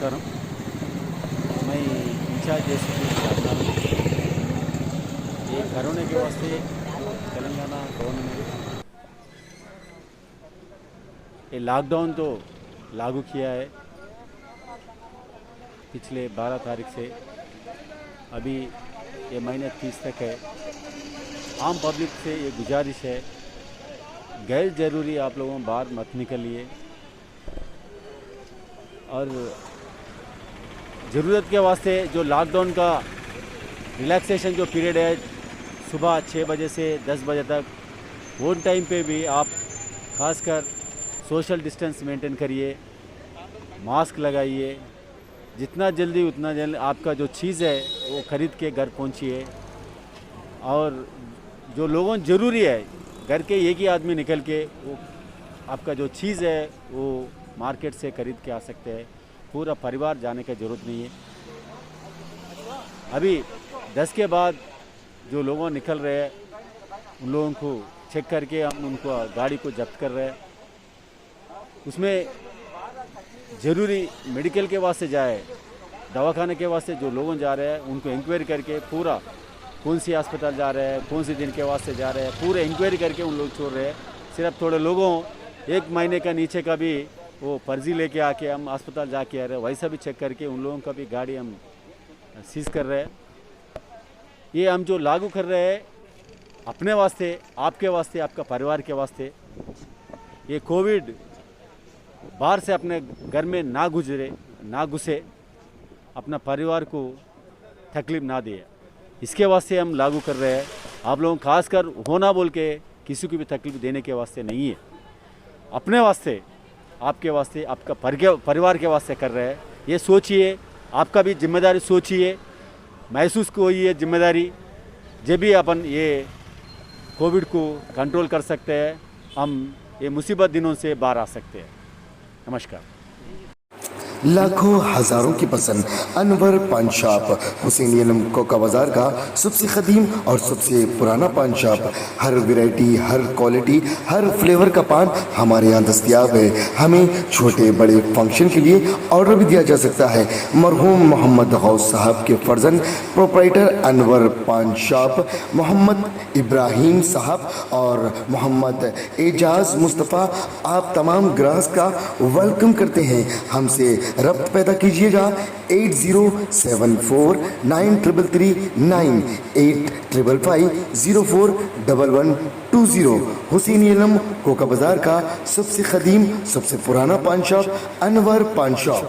నమస్కారం. मैं in charge ACP Shahjahan. ये कोरोना के वास्ते तेलंगाना गवर्नमेंट ये लॉकडाउन तो लागू किया है पिछले 12 तारीख से. अभी ये महीने 30 तक है. आम पब्लिक से ये गुजारिश है, गैर ज़रूरी आप लोगों बाहर मत निकलिए और ज़रूरत के वास्ते जो लॉकडाउन का रिलैक्सेशन जो पीरियड है सुबह 6 बजे से 10 बजे तक, वो टाइम पे भी आप खासकर सोशल डिस्टेंस मेंटेन करिए, मास्क लगाइए. जितना जल्दी उतना जल्दी आपका जो चीज़ है वो ख़रीद के घर पहुंचिए. और जो लोगों ज़रूरी है घर के एक ही आदमी निकल के वो आपका जो चीज़ है वो मार्केट से ख़रीद के आ सकते हैं. पूरा परिवार जाने की ज़रूरत नहीं है. अभी 10 के बाद जो लोग निकल रहे हैं उन लोगों को चेक करके हम उनको गाड़ी को जब्त कर रहे हैं. उसमें ज़रूरी मेडिकल के वास्ते जाए, दवाखाने के वास्ते जो लोग जा रहे हैं उनको इंक्वायरी करके पूरा कौन सी अस्पताल जा रहे हैं, कौन सी दिन के वास्ते जा रहे हैं, पूरे इंक्वायरी करके उन लोग छोड़ रहे हैं. सिर्फ थोड़े लोगों 1 महीने का नीचे का भी वो फर्जी लेके आके हम अस्पताल जाके आ रहे हैं, वैसा भी चेक करके उन लोगों का भी गाड़ी हम सीज कर रहे हैं. ये हम जो लागू कर रहे हैं अपने वास्ते, आपके वास्ते, आपका परिवार के वास्ते. ये कोविड बाहर से अपने घर में ना घुसे, अपना परिवार को तकलीफ ना दे, इसके वास्ते हम लागू कर रहे हैं. आप लोग खासकर होना बोल के किसी को भी तकलीफ देने के वास्ते नहीं है, अपने वास्ते, आपके वास्ते, आपका परिवार के वास्ते कर रहे हैं. ये सोचिए, आपका भी जिम्मेदारी सोचिए, महसूस कोई जिम्मेदारी. जब भी अपन ये कोविड को कंट्रोल कर सकते हैं, हम ये मुसीबत दिनों से बाहर आ सकते हैं. नमस्कार. लाखों हजारों की पसंद अनवर पान शॉप, हुसैनी आलम कोका बाजार का सबसे कदीम और सबसे पुराना पान शॉप. हर वैरायटी, हर क्वालिटी, हर फ्लेवर का पान हमारे यहाँ दस्तयाब है. हमें छोटे बड़े फंक्शन के लिए ऑर्डर भी दिया जा सकता है. मरहूम मोहम्मद गौस साहब के फर्जंद प्रोप्राइटर अनवर पान शॉप मोहम्मद इब्राहिम साहब और मोहम्मद एजाज मुस्तफ़ा आप तमाम ग्राहक का वेलकम करते हैं. हमसे रब्त पैदा कीजिएगा 8074933339 8555041120. हुसैनी आलम कोका बाजार का सबसे कदीम सबसे पुराना पान शॉप अनवर पान शॉप.